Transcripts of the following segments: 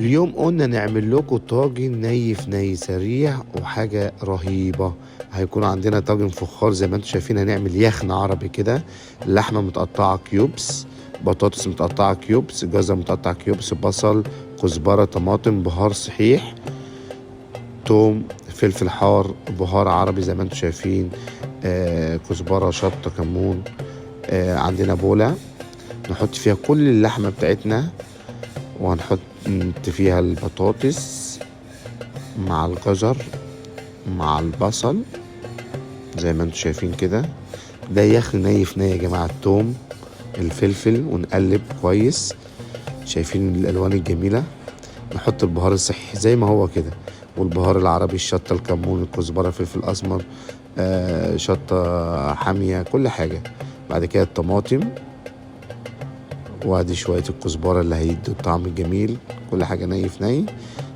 اليوم قلنا نعمل لكم طاجن ني في ني سريع وحاجة رهيبة. هيكون عندنا طاجن فخار زي ما انتم شايفين، هنعمل يخن عربي كده، اللحمة متقطعة كيوبس، بطاطس متقطعة كيوبس، جزر متقطع كيوبس، بصل، كزبرة، طماطم، بهار صحيح، توم، فلفل حار، بهار عربي زي ما انتم شايفين، كزبرة، شطة، كمون. عندنا بولة نحط فيها كل اللحمة بتاعتنا، وهنحط فيها البطاطس مع الجزر مع البصل زي ما انتم شايفين كده. ده يخن ني في ني يا جماعة، التوم، الفلفل، ونقلب كويس. شايفين الالوان الجميلة. نحط البهار الصحي زي ما هو كده، والبهار العربي، الشطة، الكمون، الكزبرة، الفلفل الاسمر، شطة حامية، كل حاجة. بعد كده الطماطم، وادي شوية الكزبرة اللي هيدوا الطعم الجميل. كل حاجة ني في ني.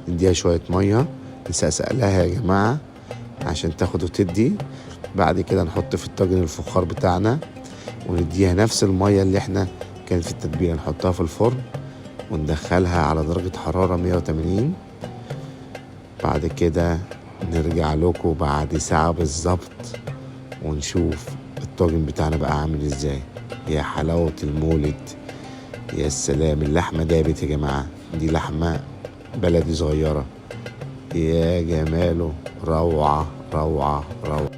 نديها شوية مية نسقسق لها يا جماعة عشان تاخد وتدي. بعد كده نحط في الطاجن الفخار بتاعنا ونديها نفس المية اللي احنا كانت في التتبيلة، نحطها في الفرن وندخلها على درجة حرارة 180. بعد كده نرجع لكم بعد ساعة بالظبط ونشوف الطاجن بتاعنا بقى عامل ازاي. يا حلاوة المولد، يا سلام. اللحمة دابت يا جماعة، دي لحمة بلدي صغيرة. يا جماله، روعة روعة روعة.